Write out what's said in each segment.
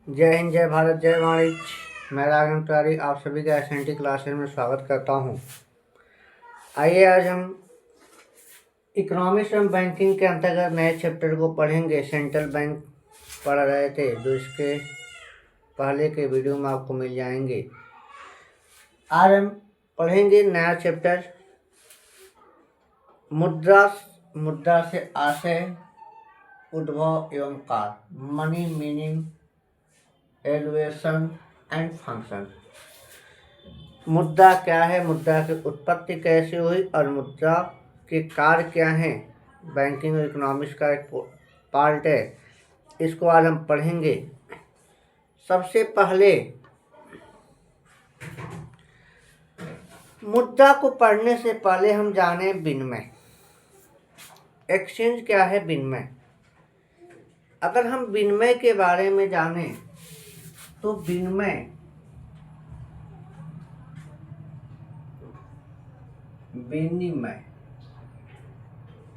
जय हिंद, जय भारत, जय वाणिज्य। मैं राघव तिवारी आप सभी का एसएनटी क्लासेस में स्वागत करता हूं। आइए आज हम इकोनॉमिक्स एंड बैंकिंग के अंतर्गत नए चैप्टर को पढ़ेंगे। सेंट्रल बैंक पढ़ रहे थे जो इसके पहले के वीडियो में आपको मिल जाएंगे। आज हम पढ़ेंगे नया चैप्टर मुद्रा से आशय, उद्भव एवं काल, money meaning, elevation and function. मुद्रा क्या है, मुद्रा की उत्पत्ति कैसे हुई और मुद्रा के कार्य क्या हैं, बैंकिंग और इकोनॉमिक्स का एक पार्ट है। इसको आज हम पढ़ेंगे। सबसे पहले मुद्रा को पढ़ने से पहले हम जाने विनिमय। एक्सचेंज क्या है, विनिमय। अगर हम विनिमय के बारे में जानें तो विनिमय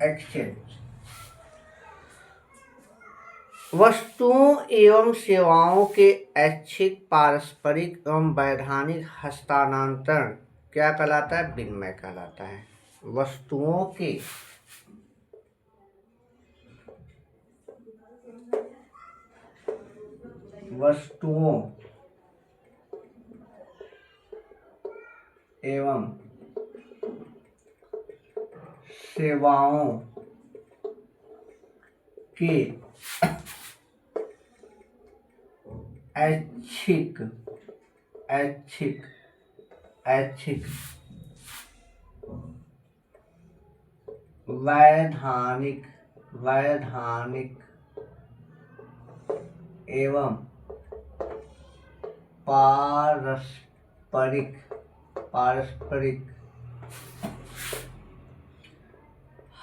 एक्सचेंज वस्तुओं एवं सेवाओं के ऐच्छिक, पारस्परिक एवं वैधानिक हस्तांतरण क्या कहलाता है, विनिमय कहलाता है। वस्तुओं एवं सेवाओं के ऐच्छिक वैधानिक एवं पारस्परिक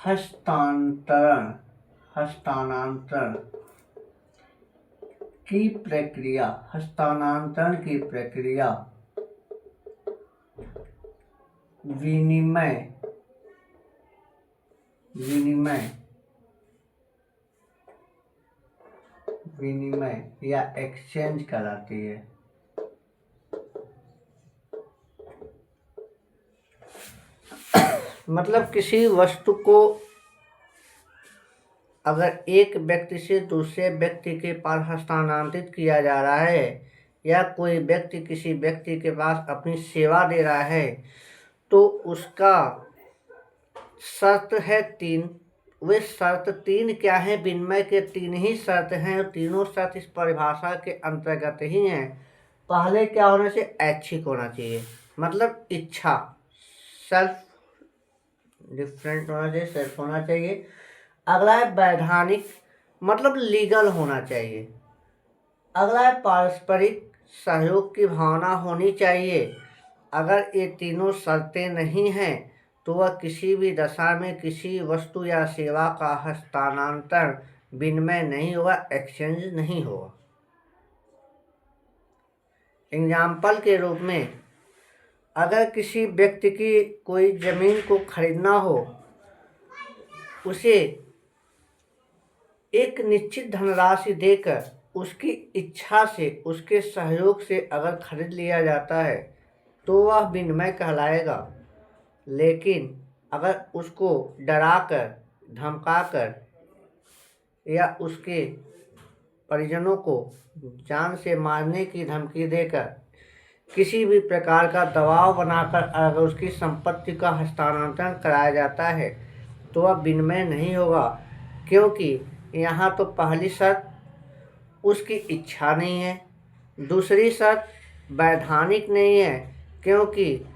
हस्तांतरण की प्रक्रिया विनिमय या एक्सचेंज कहलाती है। मतलब किसी वस्तु को अगर एक व्यक्ति से दूसरे व्यक्ति के पास हस्तांतरित किया जा रहा है या कोई व्यक्ति किसी व्यक्ति के पास अपनी सेवा दे रहा है तो उसका शर्त है 3। वे शर्त 3 क्या है, विनिमय के 3 ही शर्त हैं और तीनों शर्त इस परिभाषा के अंतर्गत ही हैं। पहले क्या होना चाहिए, ऐच्छिक होना चाहिए, मतलब इच्छा, सेल्फ डिफरेंट होना चाहिए, सेल्फ होना चाहिए। अगला है वैधानिक, मतलब लीगल होना चाहिए। अगला है पारस्परिक, सहयोग की भावना होनी चाहिए। अगर ये तीनों शर्तें नहीं हैं तो वह किसी भी दशा में किसी वस्तु या सेवा का हस्तांतरण विनिमय नहीं होगा, एक्सचेंज नहीं होगा। एग्जाम्पल के रूप में अगर किसी व्यक्ति की कोई जमीन को खरीदना हो, उसे एक निश्चित धनराशि देकर उसकी इच्छा से, उसके सहयोग से अगर खरीद लिया जाता है तो वह विनिमय कहलाएगा। लेकिन अगर उसको डराकर, धमकाकर या उसके परिजनों को जान से मारने की धमकी देकर किसी भी प्रकार का दबाव बनाकर अगर उसकी संपत्ति का हस्तांतरण कराया जाता है तो वह विनिमय नहीं होगा, क्योंकि यहाँ तो पहली शर्त उसकी इच्छा नहीं है, दूसरी शर्त वैधानिक नहीं है, क्योंकि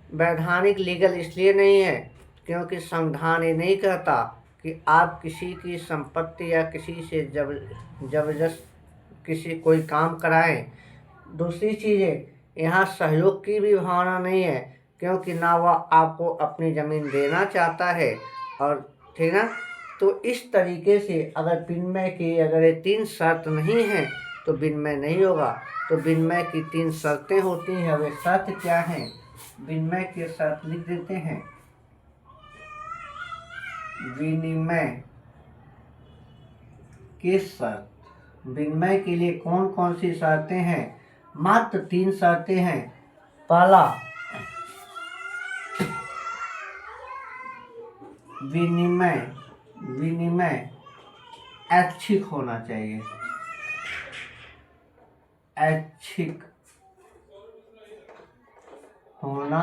वैधानिक लीगल इसलिए नहीं है क्योंकि संविधान ये नहीं कहता कि आप किसी की संपत्ति या किसी से जबरदस्त किसी कोई काम कराएं। दूसरी चीज़ है, यहाँ सहयोग की भी भावना नहीं है, क्योंकि ना वह आपको अपनी ज़मीन देना चाहता है। और ठीक है, तो इस तरीके से अगर विनिमय की अगर ये 3 शर्त नहीं है तो विनिमय नहीं होगा। तो विनिमय की 3 शर्तें होती हैं। वे शर्त क्या हैं, विनिमय के शर्त लिख देते हैं। विनिमय की शर्त विनिमय के लिए कौन कौन सी शर्तें हैं? मात्र 3 शर्तें हैं। पहला, विनिमय ऐच्छिक होना चाहिए। ऐच्छिक होना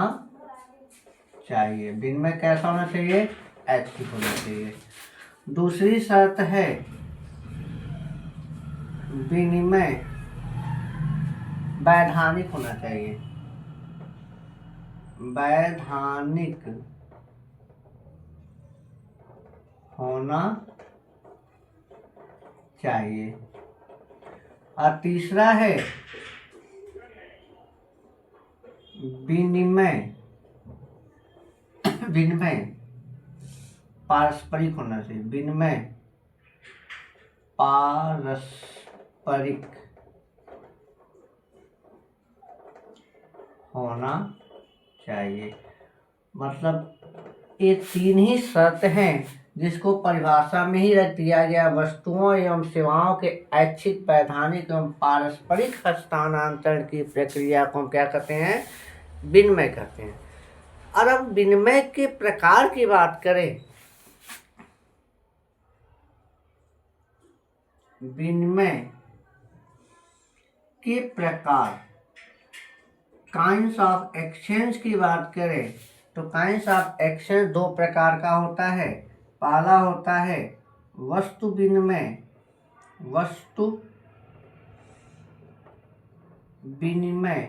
चाहिए। विनिमय कैसा होना चाहिए? ऐच्छिक होना चाहिए। दूसरी शर्त है विनिमय वैधानिक होना चाहिए। वैधानिक होना चाहिए। और तीसरा है विनिमय पारस्परिक होना चाहिए। विनिमय पारस्परिक होना चाहिए। मतलब ये 3 ही शर्त हैं जिसको परिभाषा में ही रख दिया गया। वस्तुओं एवं सेवाओं के ऐच्छिक, वैधानिक एवं पारस्परिक हस्तांतरण की प्रक्रिया को क्या कहते हैं? विनिमय कहते हैं। और अब विनिमय के प्रकार की बात करें, विनिमय के प्रकार, काइंड्स ऑफ एक्सचेंज की बात करें तो काइंड्स ऑफ एक्सचेंज 2 प्रकार का होता है। पहला होता है वस्तु विनिमय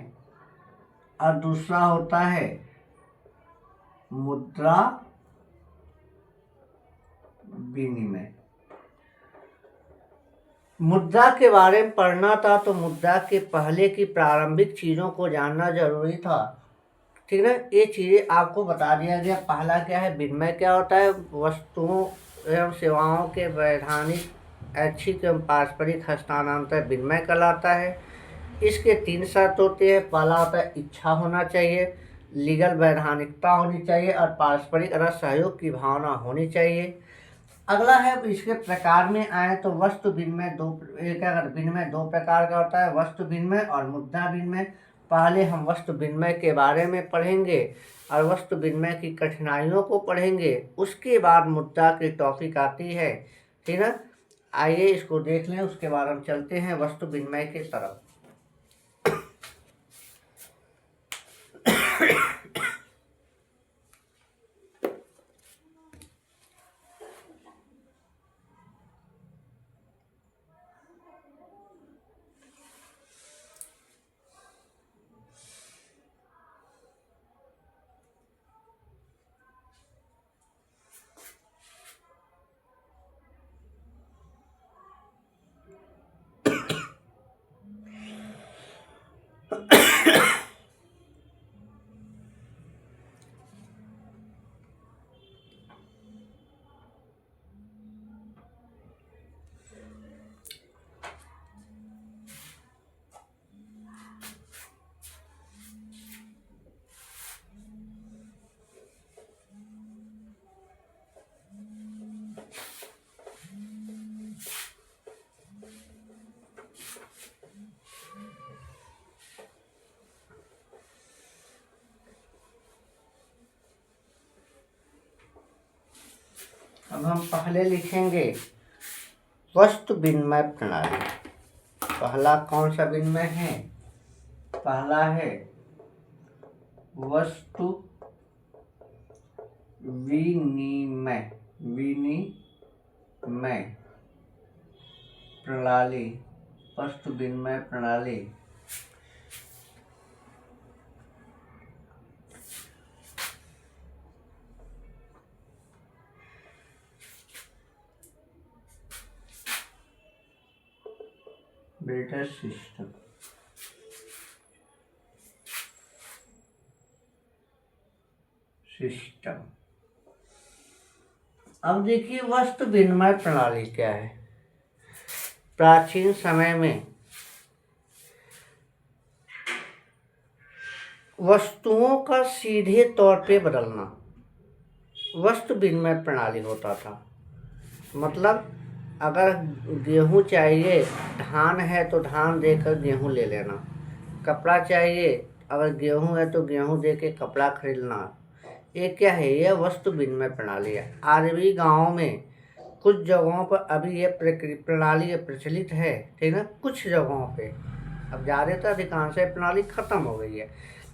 और दूसरा होता है मुद्रा विनिमय। मुद्रा के बारे में पढ़ना था तो मुद्रा के पहले की प्रारंभिक चीज़ों को जानना जरूरी था। ठीक है, ये चीज़ें आपको बता दिया गया। पहला क्या है? विनिमय क्या होता है? वस्तुओं एवं सेवाओं के वैधानिक, ऐच्छिक एवं पारस्परिक हस्तांतरण विनिमय कहलाता है। इसके 3 शर्त होते हैं। पहला होता है इच्छा होना चाहिए, लीगल वैधानिकता होनी चाहिए और पारस्परिक अर्थात सहयोग की भावना होनी चाहिए। अगला है इसके प्रकार में आए तो वस्तु विनिमय विनिमय 2 प्रकार का होता है, वस्तु विनिमय और मुद्रा विनिमय। पहले हम वस्तु विनिमय के बारे में पढ़ेंगे और वस्तु विनिमय की कठिनाइयों को पढ़ेंगे। उसके बाद मुद्रा की टॉपिक आती है। ठीक है, आइए इसको देख लें, उसके बाद हम चलते हैं वस्तु विनिमय की तरफ। अब हम पहले लिखेंगे वस्तु विनिमय प्रणाली। पहला कौन सा विनिमय है? पहला है वस्तु विनिमय प्रणाली। वस्तु विनिमय प्रणाली बेटर सिस्टम। अब देखिए वस्तु विनिमय प्रणाली क्या है। प्राचीन समय में वस्तुओं का सीधे तौर पे बदलना वस्तु विनिमय प्रणाली होता था। मतलब अगर गेहूँ चाहिए, धान है तो धान देकर गेहूँ ले लेना, कपड़ा चाहिए, अगर गेहूँ है तो गेहूँ दे के कपड़ा खरीदना। ये क्या है? यह वस्तु विनिमय प्रणाली है। आज भी गाँव में कुछ जगहों पर अभी ये प्रणाली प्रचलित है, ठीक ना, कुछ जगहों पे। अब ज़्यादातर अधिकांश प्रणाली खत्म हो गई है।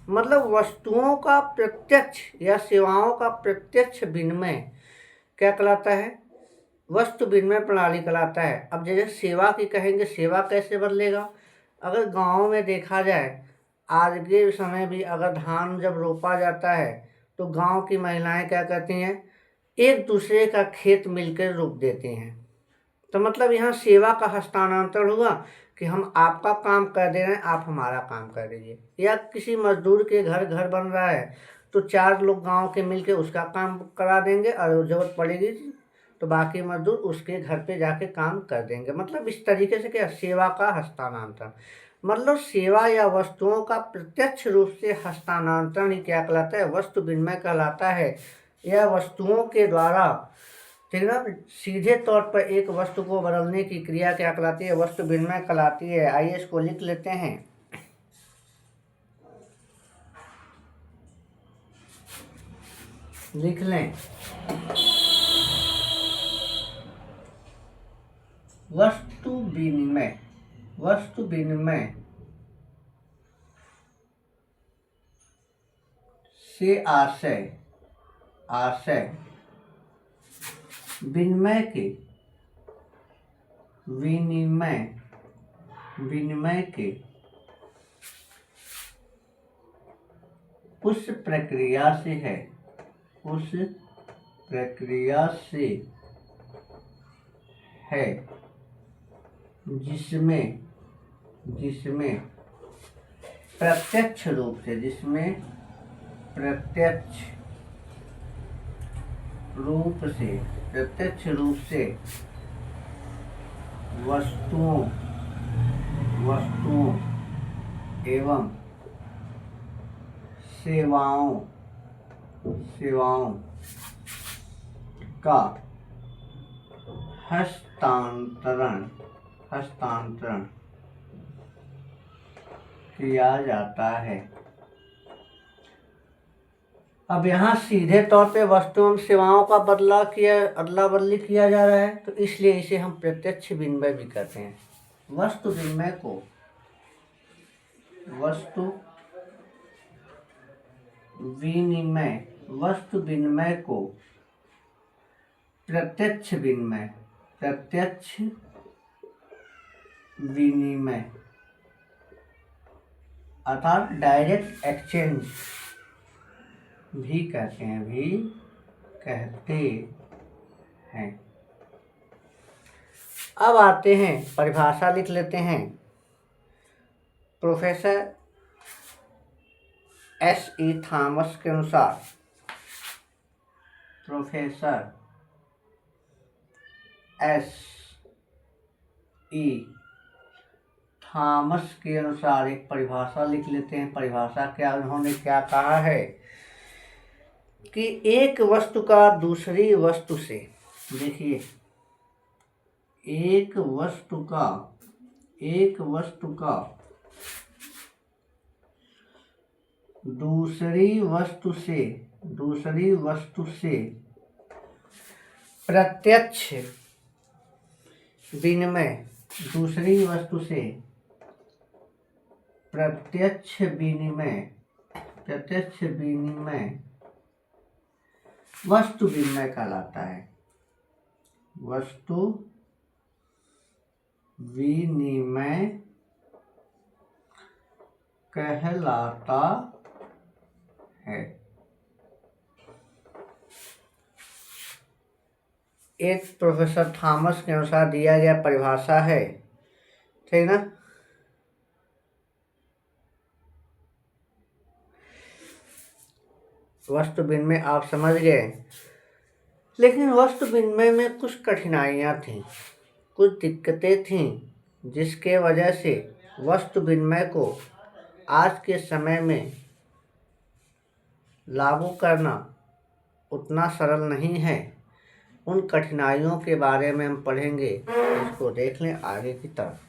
मतलब वस्तुओं का प्रत्यक्ष या सेवाओं का प्रत्यक्ष विनिमय क्या कहलाता है? वस्तु विनिमय प्रणाली कहलाता है। अब जैसे सेवा की कहेंगे, सेवा कैसे बदलेगा? अगर गांव में देखा जाए, आज के समय भी अगर धान जब रोपा जाता है तो गांव की महिलाएं क्या करती हैं, एक दूसरे का खेत मिलकर रोप देती हैं। तो मतलब यहाँ सेवा का हस्तांतरण हुआ कि हम आपका काम कर दे रहे हैं, आप हमारा काम कर दीजिए। या किसी मजदूर के घर घर बन रहा है तो 4 लोग गांव के मिलके उसका काम करा देंगे, और जरूरत पड़ेगी तो बाकी मजदूर उसके घर पे जाके काम कर देंगे। मतलब इस तरीके से क्या, सेवा का हस्तांतरण। मतलब सेवा या वस्तुओं का प्रत्यक्ष रूप से हस्तांतरण ही क्या कहलाता है? वस्तु विनिमय कहलाता है। यह वस्तुओं के द्वारा, ठीक है ना, सीधे तौर पर एक वस्तु को बदलने की क्रिया क्या कहलाती है? वस्तु विनिमय कहलाती है। आइए इसको लिख लेते हैं। लिख लें, वस्तु विनिमय। वस्तु विनिमय से आशय विनिमय के उस प्रक्रिया से है, उस प्रक्रिया से है जिसमें प्रत्यक्ष रूप से, प्रत्यक्ष रूप से वस्तुओं एवं सेवाओं का हस्तांतरण किया जाता है। अब यहाँ सीधे तौर पे वस्तुओं एवं सेवाओं का अदला बदली किया जा रहा है, तो इसलिए इसे हम प्रत्यक्ष विनिमय भी कहते हैं। वस्तु विनिमय को प्रत्यक्ष विनिमय अर्थात डायरेक्ट एक्सचेंज भी कहते हैं। अब आते हैं, परिभाषा लिख लेते हैं। Professor S.E. थॉमस के अनुसार, प्रोफेसर S.E. थॉमस के अनुसार एक परिभाषा लिख लेते हैं। परिभाषा क्या, उन्होंने क्या कहा है कि एक वस्तु का दूसरी वस्तु से, देखिए, एक वस्तु का दूसरी वस्तु से प्रत्यक्ष विनिमय, वस्तु विनिमय कहलाता है। वस्तु विनिमय कहलाता है। एक प्रोफेसर थॉमस के अनुसार दिया गया परिभाषा है, ठीक ना। वस्तु विनिमय आप समझ गए, लेकिन वस्तु विनिमय में कुछ कठिनाइयाँ थीं, कुछ दिक्कतें थीं, जिसके वजह से वस्तु विनिमय को आज के समय में लागू करना उतना सरल नहीं है। उन कठिनाइयों के बारे में हम पढ़ेंगे। इसको देख लें आगे की तरफ।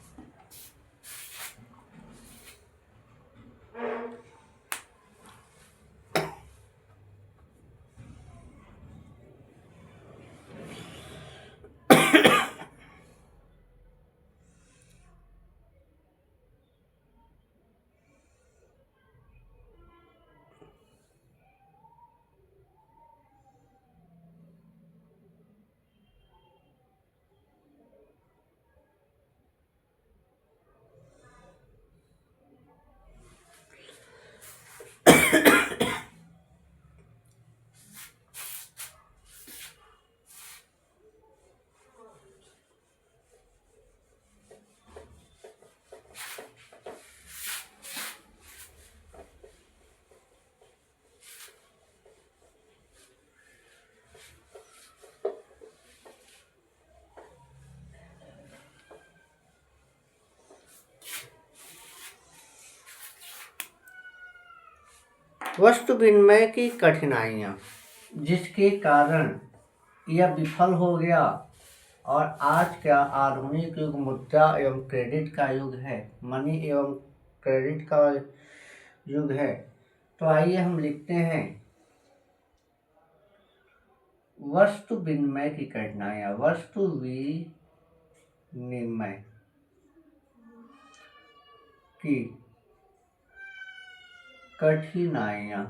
वस्तु विनिमय की कठिनाइयाँ, जिसके कारण यह विफल हो गया और आज का आधुनिक युग मुद्रा एवं क्रेडिट का युग है, मनी एवं क्रेडिट का युग है। तो आइए हम लिखते हैं वस्तु विनिमय की कठिनाइयाँ। वस्तु विनिमय की कठिनाइयाँ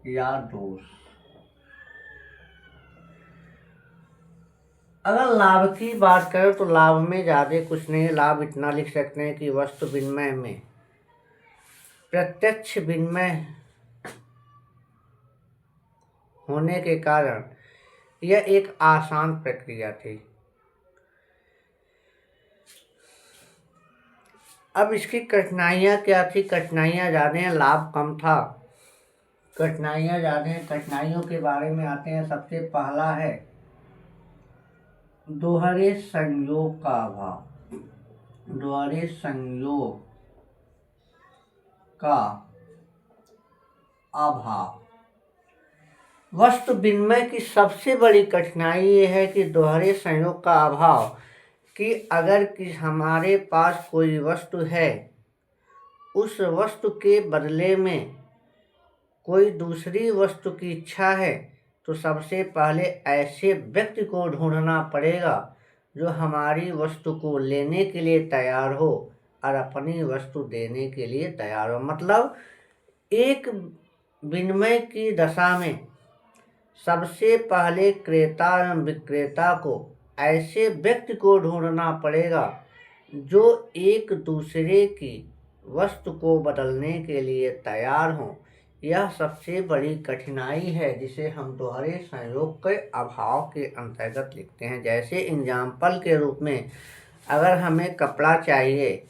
या दोष। अगर लाभ की बात करें तो लाभ में ज़्यादा कुछ नहीं। लाभ इतना लिख सकते हैं कि वस्तु विनिमय में प्रत्यक्ष विनिमय होने के कारण यह एक आसान प्रक्रिया थी। अब इसकी कठिनाइयाँ क्या थी? कठिनाइयाँ ज़्यादा हैं, लाभ कम था। कठिनाइयाँ ज़्यादा हैं, कठिनाइयों के बारे में आते हैं। सबसे पहला है दोहरे संयोग का अभाव। दोहरे संयोग का अभाव। वस्तु विनिमय की सबसे बड़ी कठिनाई ये है कि दोहरे संयोग का अभाव, कि अगर कि हमारे पास कोई वस्तु है, उस वस्तु के बदले में कोई दूसरी वस्तु की इच्छा है, तो सबसे पहले ऐसे व्यक्ति को ढूंढना पड़ेगा जो हमारी वस्तु को लेने के लिए तैयार हो और अपनी वस्तु देने के लिए तैयार हो। मतलब एक विनिमय की दशा में सबसे पहले क्रेता एवं विक्रेता को ऐसे व्यक्ति को ढूंढना पड़ेगा जो एक दूसरे की वस्तु को बदलने के लिए तैयार हों। यह सबसे बड़ी कठिनाई है जिसे हम दोहरे संयोग के अभाव के अंतर्गत लिखते हैं। जैसे एग्जाम्पल के रूप में, अगर हमें कपड़ा चाहिए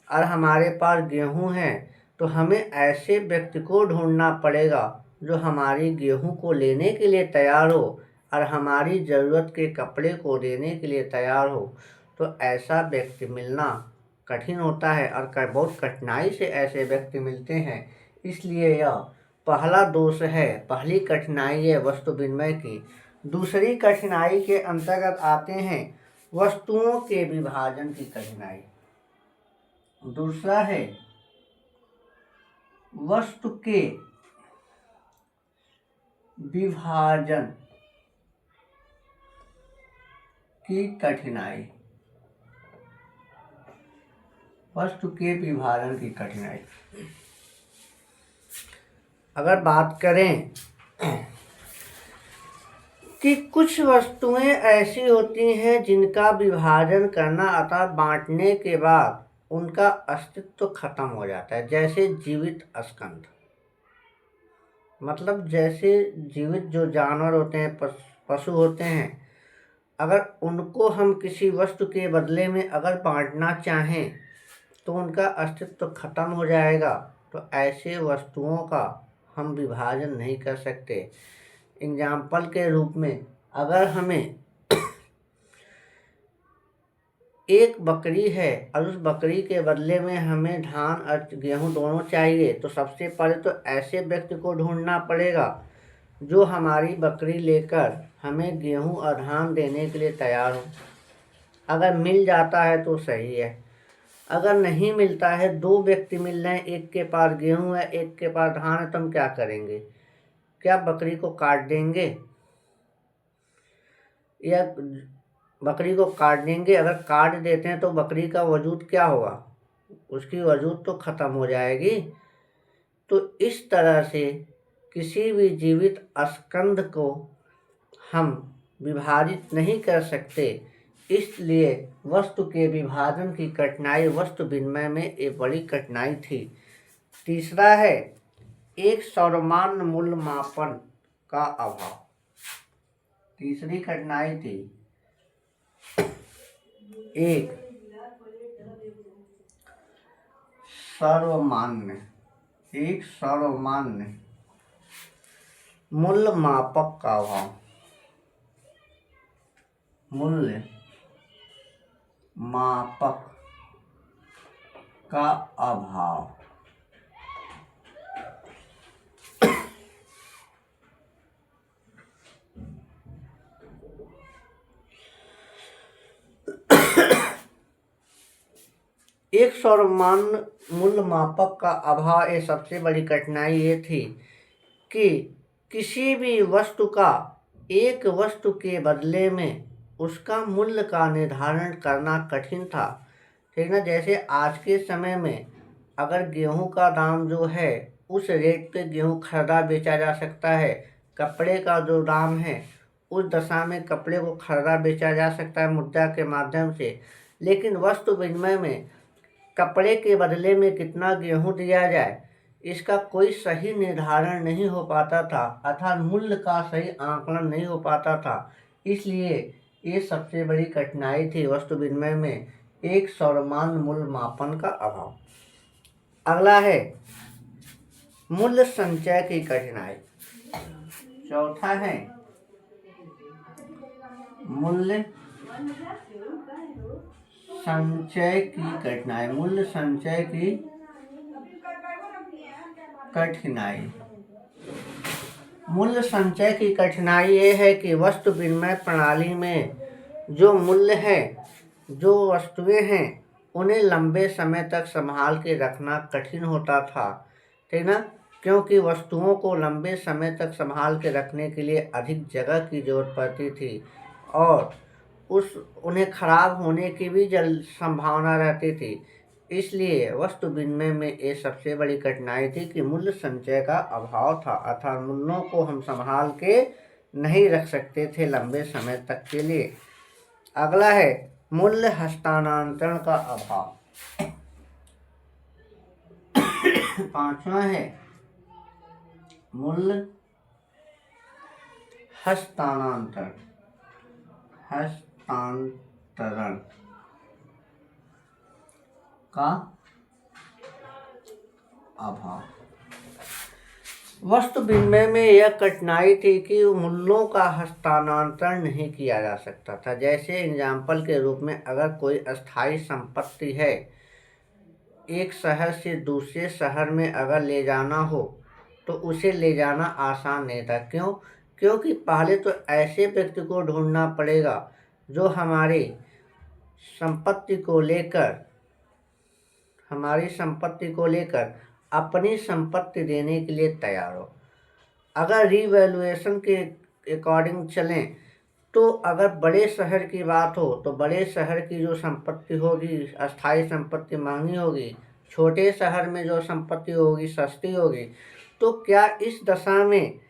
और हमारे पास गेहूं है, तो हमें ऐसे व्यक्ति को ढूंढना पड़ेगा जो हमारी गेहूं को लेने के लिए तैयार हो और हमारी ज़रूरत के कपड़े को देने के लिए तैयार हो। तो ऐसा व्यक्ति मिलना कठिन होता है और बहुत कठिनाई से ऐसे व्यक्ति मिलते हैं। इसलिए यह पहला दोष है, पहली कठिनाई है वस्तु विनिमय की। दूसरी कठिनाई के अंतर्गत आते हैं वस्तुओं के विभाजन की कठिनाई। दूसरा है वस्तु के विभाजन की कठिनाई। वस्तु के विभाजन की कठिनाई। अगर बात करें कि कुछ वस्तुएं ऐसी होती हैं जिनका विभाजन करना अर्थात बांटने के बाद उनका अस्तित्व खत्म हो जाता है। जैसे जीवित स्कंध, मतलब जैसे जीवित जो जानवर होते हैं, पशु होते हैं, अगर उनको हम किसी वस्तु के बदले में अगर बांटना चाहें तो उनका अस्तित्व खत्म हो जाएगा। तो ऐसे वस्तुओं का हम विभाजन नहीं कर सकते। एग्जाम्पल के रूप में, अगर हमें एक बकरी है और उस बकरी के बदले में हमें धान और गेहूं दोनों चाहिए, तो सबसे पहले तो ऐसे व्यक्ति को ढूंढना पड़ेगा जो हमारी बकरी लेकर हमें गेहूं और धान देने के लिए तैयार हो। अगर मिल जाता है तो सही है, अगर नहीं मिलता है, दो व्यक्ति मिल रहे हैं, एक के पास गेहूं है, एक के पास धान है, तो हम क्या करेंगे? क्या बकरी को काट देंगे? या बकरी को काट देंगे? अगर काट देते हैं तो बकरी का वजूद क्या होगा? उसकी वजूद तो खत्म हो जाएगी। तो इस तरह से किसी भी जीवित स्कंध को हम विभाजित नहीं कर सकते, इसलिए वस्तु के विभाजन की कठिनाई वस्तु विनिमय में एक बड़ी कठिनाई थी। तीसरा है एक सर्वमान्य मूल्य मापन का अभाव। तीसरी कठिनाई थी एक सर्वमान्य मूल्य मापक का अभाव। मूल्य मापक का अभाव। एक सर्वमान्य मूल्य मापक का अभाव ये सबसे बड़ी कठिनाई ये थी कि किसी भी वस्तु का एक वस्तु के बदले में उसका मूल्य का निर्धारण करना कठिन था। ठीक ना? जैसे आज के समय में अगर गेहूं का दाम जो है उस रेट पे गेहूं खरीदा बेचा जा सकता है, कपड़े का जो दाम है उस दशा में कपड़े को खरीदा बेचा जा सकता है मुद्रा के माध्यम से, लेकिन वस्तु विनिमय में कपड़े के बदले में कितना गेहूं दिया जाए इसका कोई सही निर्धारण नहीं हो पाता था, अर्थात मूल्य का सही आंकलन नहीं हो पाता था। इसलिए ये सबसे बड़ी कठिनाई थी वस्तु विनिमय में, एक सर्वमान्य मूल्य मापन का अभाव। अगला है मूल्य संचय की कठिनाई। चौथा है मूल्य संचय की कठिनाई। मूल्य संचय की कठिनाई। मूल्य संचय की कठिनाई ये है कि वस्तु विनिमय प्रणाली में जो मूल्य है, जो वस्तुएं हैं, उन्हें लंबे समय तक संभाल के रखना कठिन होता था। ठीक ना? क्योंकि वस्तुओं को लंबे समय तक संभाल के रखने के लिए अधिक जगह की जरूरत पड़ती थी और उन्हें खराब होने की भी संभावना रहती थी। इसलिए वस्तु विनिमय में ये सबसे बड़ी कठिनाई थी कि मूल्य संचय का अभाव था, अर्थात मूल्यों को हम संभाल के नहीं रख सकते थे लंबे समय तक के लिए। अगला है मूल्य हस्तांतरण का अभाव। पांचवा है मूल्य हस्तांतरण का अभाव। वस्तु विनिमय में यह कठिनाई थी कि मूल्यों का हस्तांतरण नहीं किया जा सकता था। जैसे एग्जाम्पल के रूप में अगर कोई अस्थायी संपत्ति है, एक शहर से दूसरे शहर में अगर ले जाना हो तो उसे ले जाना आसान नहीं था। क्यों? क्योंकि पहले तो ऐसे व्यक्ति को ढूंढना पड़ेगा जो हमारी संपत्ति को लेकर अपनी संपत्ति देने के लिए तैयार हो। अगर रिवैल्यूएशन के अकॉर्डिंग चलें तो अगर बड़े शहर की बात हो तो बड़े शहर की जो संपत्ति होगी, अस्थायी संपत्ति महंगी होगी, छोटे शहर में जो संपत्ति होगी सस्ती होगी। तो क्या इस दशा में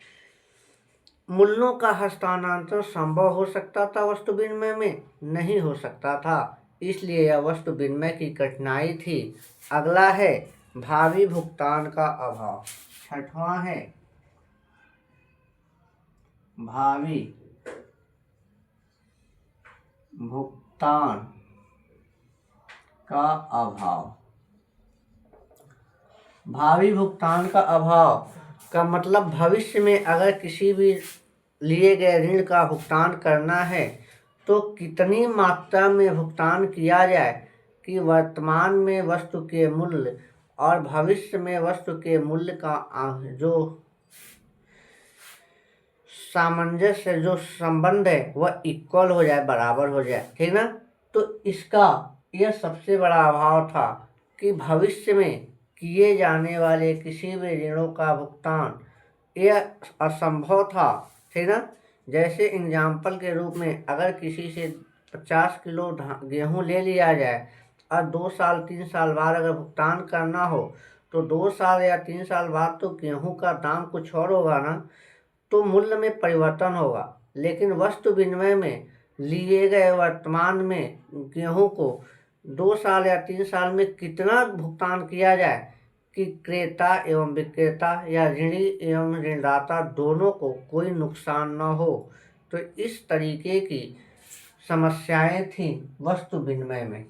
मूल्यों का हस्तांतरण संभव हो सकता था? वस्तु विनिमय में नहीं हो सकता था, इसलिए यह वस्तु विनिमय की कठिनाई थी। अगला है भावी भुगतान का अभाव। छठवां है भावी भुगतान का अभाव। भावी भुगतान का अभाव का मतलब भविष्य में अगर किसी भी लिए गए ऋण का भुगतान करना है तो कितनी मात्रा में भुगतान किया जाए कि वर्तमान में वस्तु के मूल्य और भविष्य में वस्तु के मूल्य का जो सामंजस्य जो संबंध है वह इक्वल हो जाए, बराबर हो जाए, ठीक ना। तो इसका यह सबसे बड़ा अभाव था कि भविष्य में किए जाने वाले किसी भी ऋणों का भुगतान यह असंभव था, ठीक ना। जैसे एग्जाम्पल के रूप में अगर किसी से 50 किलो गेहूँ ले लिया जाए और 2 साल 3 साल बाद अगर भुगतान करना हो तो 2 साल या 3 साल बाद तो गेहूँ का दाम कुछ और होगा ना, तो मूल्य में परिवर्तन होगा। लेकिन वस्तु विनिमय में लिए गए वर्तमान में गेहूं को 2 साल या 3 साल में कितना भुगतान किया जाए कि क्रेता एवं विक्रेता या ऋणी एवं ऋणदाता दोनों को कोई नुकसान न हो। तो इस तरीके की समस्याएं थी वस्तु विनिमय में।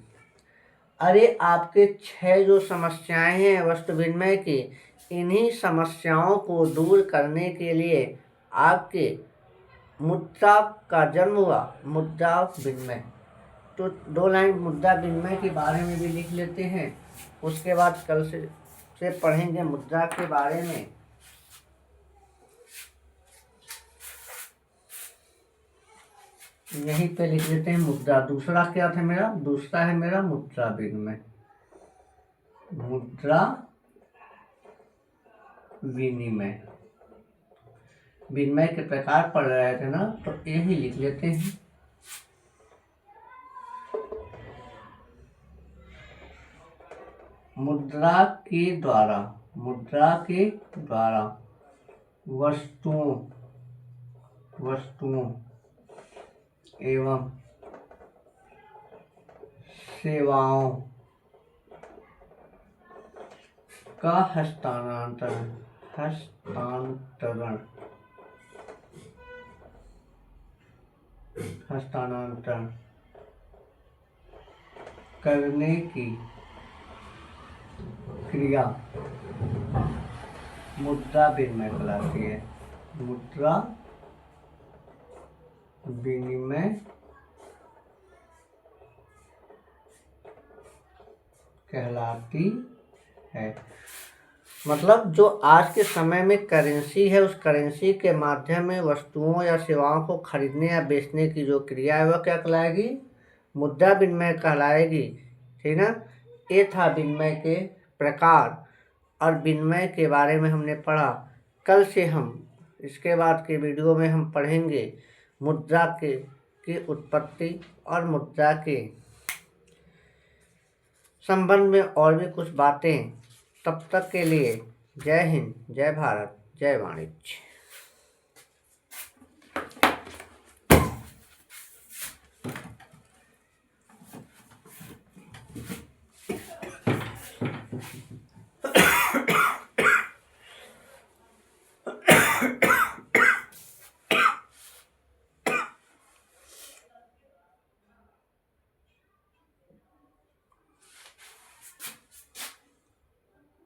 अरे आपके 6 जो समस्याएं हैं वस्तु विनिमय की, इन्हीं समस्याओं को दूर करने के लिए आपके मुद्रा का जन्म हुआ, मुद्रा विनिमय। तो 2 लाइन मुद्रा विनिमय के बारे में भी लिख लेते हैं, उसके बाद कल से पढ़ेंगे मुद्रा के बारे में। यहीं पे लिख लेते हैं मुद्रा। दूसरा क्या था मेरा? दूसरा है मेरा मुद्रा विनिमय। मुद्रा विनिमय, विनिमय के प्रकार पढ़ रहे थे ना, तो ये ही लिख लेते हैं। मुद्रा के द्वारा वस्तुओं एवं सेवाओं का हस्तांतरण करने की क्रिया मुद्रा विनिमय कहलाती है। मुद्रा विनिमय कहलाती है। मतलब जो आज के समय में करेंसी है, उस करेंसी के माध्यम में वस्तुओं या सेवाओं को खरीदने या बेचने की जो क्रिया है वह क्या कहलाएगी? मुद्रा विनिमय कहलाएगी, ठीक ना। ये था विनिमय के प्रकार और विनिमय के बारे में हमने पढ़ा। कल से हम इसके बाद के वीडियो में हम पढ़ेंगे मुद्रा की उत्पत्ति और मुद्रा के संबंध में और भी कुछ बातें। तब तक के लिए जय हिंद, जय भारत, जय वाणिज्य।